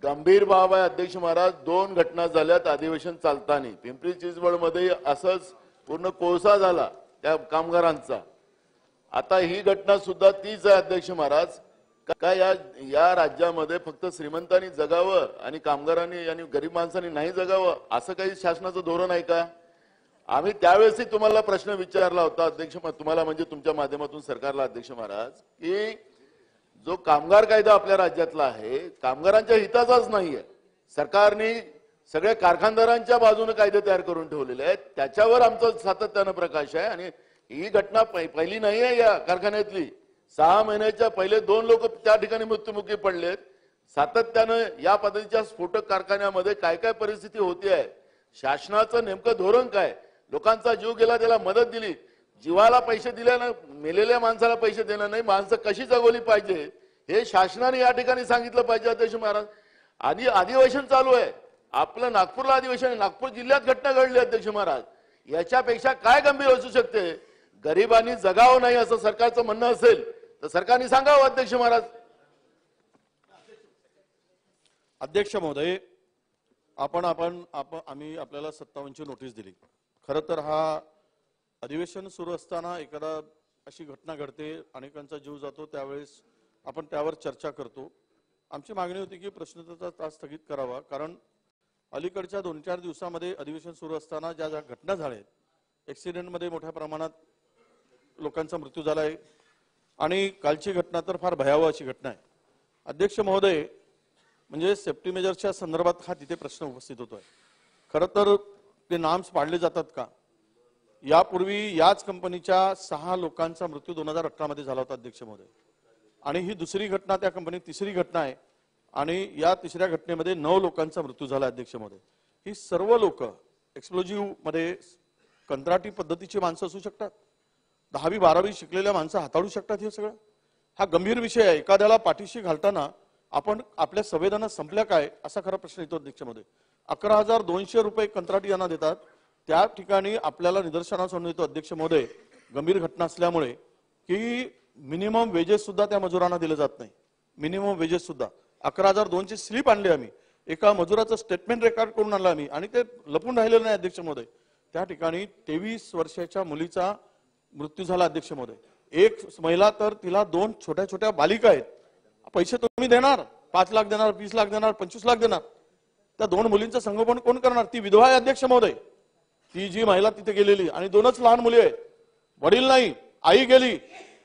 गंभीर बाब आहे अध्यक्ष महाराज. दोन घटना झाल्यात अधिवेशन चालताना. पिंपरी चिंचवडमध्ये असंच पूर्ण कोळसा झाला त्या कामगारांचा. आता ही घटना सुद्धा तीच आहे अध्यक्ष महाराज. का या राज्यामध्ये फक्त श्रीमंतांनी जगावं आणि कामगारांनी आणि गरीब माणसांनी नाही जगावं असं काही शासनाचं धोरण आहे का? आम्ही त्यावेळेसही तुम्हाला प्रश्न विचारला होता अध्यक्ष, तुम्हाला म्हणजे तुमच्या माध्यमातून सरकारला अध्यक्ष महाराज, की जो कामगार कायदा आपल्या राज्यातला आहे कामगारांच्या हिताचाच नाहीये. सरकारने सगळ्या कारखानदारांच्या बाजूने कायदे तयार करून ठेवलेले आहेत. त्याच्यावर आमचं सातत्यानं प्रकाश आहे. आणि ही घटना पहिली नाही आहे या कारखान्यातली. 6 महिन्याच्या पहिले 2 लोक त्या ठिकाणी मृत्युमुखी पडलेत. सातत्यानं या पद्धतीच्या स्फोटक कारखान्यामध्ये काय काय परिस्थिती होती आहे, शासनाचं नेमकं धोरण काय, लोकांचा जीव गेला त्याला मदत दिली, जीवाला पैसे दिले ना, मेलेल्या माणसाला पैसे देणं नाही, माणसं कशी जगवली पाहिजे हे शासनाने या ठिकाणी सांगितलं पाहिजे अध्यक्ष महाराज. आधी अधिवेशन चालू आहे आपलं, नागपूरला अधिवेशन आहे, नागपूर जिल्ह्यात घटना घडली अध्यक्ष महाराज. याच्यापेक्षा काय गंभीर असू शकते? गरिबांनी जगावं नाही असं सरकारचं म्हणणं असेल तर सरकारने सांगावं अध्यक्ष महाराज. अध्यक्ष महोदय, आम्ही आपल्याला 57 ची नोटीस दिली. खरं तर हा अधिवेशन सुरू असताना एखादा अशी घटना घडते, अनेकांचा जीव जातो, त्यावेळेस आपण त्यावर चर्चा करतो. आमची मागणी होती की प्रश्नोत्तराचा तास स्थगित करावा, कारण अलीकडच्या 2-4 दिवसामध्ये अधिवेशन सुरू असताना ज्या घटना झाल्या, ऍक्सिडेंटमध्ये मोठ्या प्रमाणात लोकांचा मृत्यू झालाय आणि कालची घटना तर फार भयावह अशी घटना आहे. अध्यक्ष महोदय, म्हणजे सेफ्टी मेजर्सच्या संदर्भात हा तिथे प्रश्न उपस्थित होतोय. खरं तर ते नाम्स पाडले जातात का? यापूर्वी याच कंपनीच्या 6 लोकांचा मृत्यू 2018 मध्ये झाला होता अध्यक्ष महोदय, आणि ही दुसरी घटना त्या कंपनीत तिसरी घटना आहे, आणि या तिसऱ्या घटनेमध्ये 9 लोकांचा मृत्यू झाला अध्यक्ष महोदय. ही सर्व लोक एक्सप्लोजिव्ह मध्ये कंत्राटी पद्धतीची माणसं असू शकतात, 10वी-12वी शिकलेल्या माणसं हाताळू शकतात. हे सगळं हा गंभीर विषय आहे. एखाद्याला पाठीशी घालताना आपण आपल्या संवेदना संपल्या काय असा खरा प्रश्न येतो अध्यक्ष महोदय. 11,200 रुपये कंत्राटी यांना देतात. त्या ठिकाणी आपल्याला निदर्शनास आणून येतो अध्यक्ष महोदय, गंभीर घटना असल्यामुळे, की मिनिमम वेजेस सुद्धा त्या मजुरांना दिले जात नाही. मिनिमम वेजेस सुद्धा 11,200 स्लिप आणली आम्ही, एका मजुराचं स्टेटमेंट रेकॉर्ड करून आणलं आम्ही, आणि ते लपून राहिलेलं नाही अध्यक्ष महोदय. त्या ठिकाणी 23 वर्षाच्या मुलीचा मृत्यू झाला अध्यक्ष महोदय. एक महिला तर तिला 2 छोट्या छोट्या बालिका आहेत. पैसे तुम्ही देणार, 5 लाख देणार, 20 लाख देणार, 25 लाख देणार, त्या 2 मुलींचं संगोपन कोण करणार? ती विधवा आहे अध्यक्ष महोदय. ती जी महिला तिथे गेलेली, आणि 2च लहान मुली आहेत, वडील नाही, आई गेली,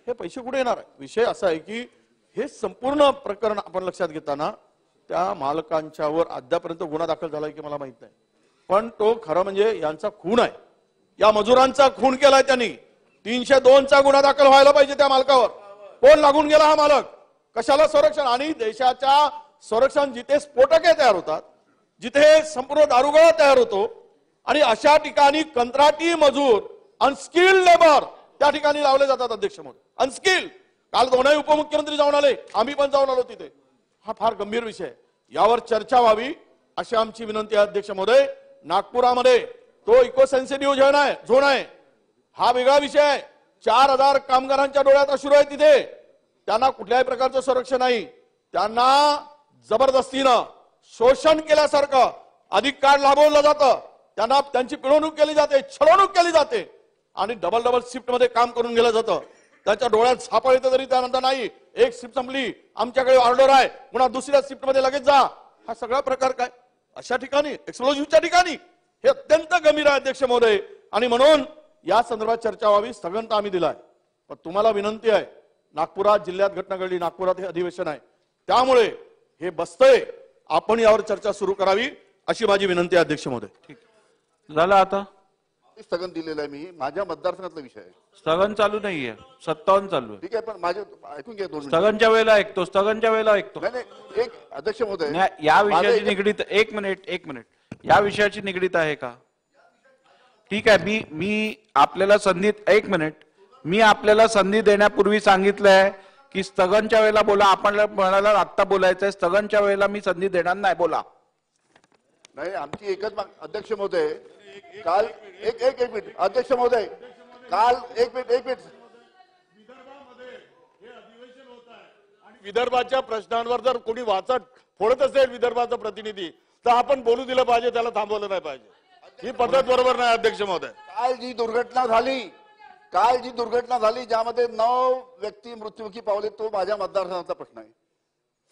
हे पैसे कुठे येणार? विषय असा आहे की हे संपूर्ण प्रकरण आपण लक्षात घेताना त्या मालकांच्यावर अद्यापर्यंत गुन्हा दाखल झालाय की मला माहित नाही, पण तो खरं म्हणजे यांचा खून आहे. या मजुरांचा खून केलाय त्यांनी. 302चा गुन्हा दाखल व्हायला पाहिजे त्या मालकावर. कोण लागून गेला हा मालक? कशाला संरक्षण? आणि देशाच्या संरक्षण जिथे स्फोटके तयार होतात, जिथे संपूर्ण दारुगोळा तयार होतो, आणि अशा ठिकाणी कंत्राटी मजूर, अनस्किल्ड लेबर त्या ठिकाणी लावले जातात अध्यक्ष महोदय. अनस्किल्ड. काल 2 उपमुख्यमंत्री जाऊन आले, आम्ही पण जाऊन आलो तिथे. हा फार गंभीर विषय आहे, यावर चर्चा व्हावी अशी आमची विनंती आहे अध्यक्ष महोदय. नागपुरामध्ये तो इको सेन्सिटिव्ह झोन आहे, हा वेगळा विषय आहे. 4,000 कामगारांच्या डोळ्यात अश्रू आहे तिथे. त्यांना कुठल्याही प्रकारचं संरक्षण नाही. त्यांना जबरदस्तीनं शोषण केल्यासारखं अधिक काळ लाभवलं जातं. त्यांना त्यांची पिळवणूक केली जाते, छळवणूक केली जाते, आणि डबल शिफ्ट मध्ये काम करून गेलं जातं. त्यांच्या डोळ्यात सापळ येतं तरी त्यानंतर नाही, एक शिफ्ट संपली, आमच्याकडे ऑर्डर आहे, पुन्हा दुसऱ्या शिफ्ट मध्ये लगेच जा. हा सगळा प्रकार काय? अशा ठिकाणी, एक्सप्लोजिव्हच्या ठिकाणी हे अत्यंत गंभीर आहे अध्यक्ष महोदय. आणि म्हणून या संदर्भात चर्चा व्हावी, स्थगनता आम्ही दिलाय. पण तुम्हाला विनंती आहे, नागपुरात जिल्ह्यात घटना घडली, नागपुरात हे अधिवेशन आहे, त्यामुळे हे बसतंय, आपण यावर चर्चा सुरू करावी अशी माझी विनंती आहे अध्यक्ष महोदय. ठीक झालं. आता स्थगन दिलेलं आहे मी, माझ्या मतदारसंघातला विषय आहे. स्थगन चालू नाहीये, 57 चालू आहे. ठीक आहे, पण माझे ऐकून घ्या 2 मिनिट. स्थगनच्या वेळेला ऐकतो, स्थगनच्या वेळेला ऐकतो. नाही, एक अध्यक्ष महोदय, या विषयाची निगडीत एक मिनिट या विषयाची निगडीत आहे का? ठीक आहे, मी आपल्याला संधी देण्यापूर्वी सांगितलंय की स्थगनच्या वेळेला बोला. आपण म्हणाला आत्ता बोलायचंय, स्थगनच्या वेळेला मी संधी देणार नाही, बोला. नाही, आमची एकच अध्यक्ष महोदय, काल एक मिनिट अध्यक्ष महोदय, काल एक मिनिट विदर्भामध्ये हे अधिवेशन होत आहे आणि विदर्भाच्या प्रश्नांवर जर कोणी वाचत फोडत असेल विदर्भाचा प्रतिनिधी तर आपण बोलू दिलं पाहिजे, त्याला थांबवलं नाही पाहिजे. ही पद्धत बरोबर नाही अध्यक्ष महोदय. काल जी दुर्घटना झाली ज्यामध्ये 9 व्यक्ती मृत्युमुखी पावले, तो माझ्या मतदारसंघाचा प्रश्न आहे.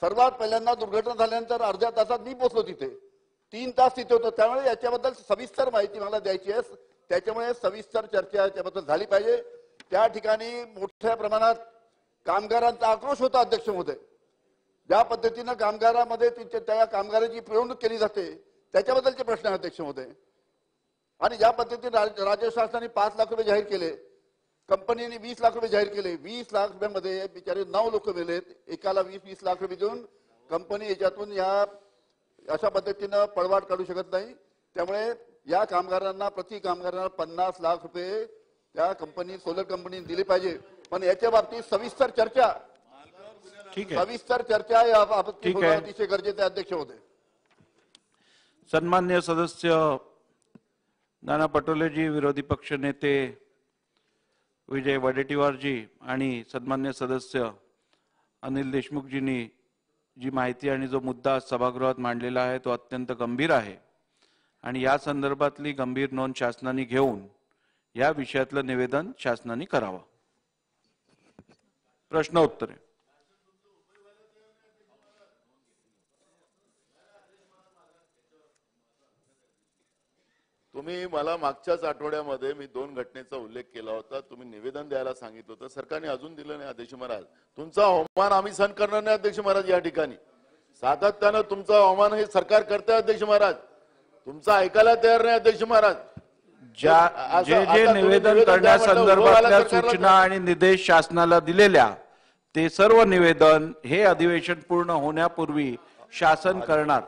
सर्वात पहिल्यांदा दुर्घटना झाल्यानंतर अर्ध्या तासात मी पोहोचलो तिथे, 3 तास तिथे होतो. त्यामुळे याच्याबद्दल सविस्तर माहिती मला द्यायची आहे, त्याच्यामुळे सविस्तर चर्चा याच्याबद्दल झाली पाहिजे. त्या ठिकाणी मोठ्या प्रमाणात कामगारांचा आक्रोश होता अध्यक्ष महोदय. ज्या पद्धतीनं कामगारामध्ये त्या कामगारांची पिळवणूक केली जाते त्याच्याबद्दलचे प्रश्न आहे अध्यक्ष महोदय. आणि ज्या पद्धतीने राज्य शासनाने 5 लाख रुपये जाहीर केले, कंपनीने 20 लाख रुपये जाहीर केले, 20 लाख रुपयामध्ये बिचारे 9 लोक मेलेत. एकाला 20-20 लाख रुपये देऊन कंपनी याच्यातून या अशा पद्धतीनं पळवाट काढू शकत नाही. त्यामुळे या कामगारांना प्रति कामगारांना 50 लाख रुपये त्या कंपनी सोलर कंपनीने दिले पाहिजे. पण याच्या बाबतीत सविस्तर चर्चा या बाबतीत होणं अतिशय गरजेचं आहे अध्यक्ष महोदय. सन्मान्य सदस्य नाना पटोलेजी, विरोधी पक्ष नेते विजय वडेट्टीवारजी आणि सन्मान्य सदस्य अनिल देशमुखजींनी जी माहिती आणि जो मुद्दा सभागृहात मांडलेला आहे तो अत्यंत गंभीर आहे आणि या संदर्भातली गंभीर नोंद शासनाने घेऊन या विषयातलं निवेदन शासनाने करावं. प्रश्न उत्तरे. तुम्ही मला मागच्याच आठवड्यामध्ये मी 2 घटनेचा उल्लेख केला होता. तुम्ही निवेदन द्यायला सांगितलं होतं, सरकारने अजून दिलं नाही. अध्यक्ष महाराज, तुमचा अवमान आम्ही सहन करणार नाही अध्यक्ष महाराज. या ठिकाणी सातत्यानं तुमचा अवमान हे सरकार करते अध्यक्ष महाराज. तुमचं ऐकायला तयार नाही अध्यक्ष महाराज. जे निवेदन करण्यासंदर्भातल्या सूचना आणि निर्देश शासनाला दिलेल्या ते सर्व निवेदन हे अधिवेशन पूर्ण होण्यापूर्वी शासन करणार.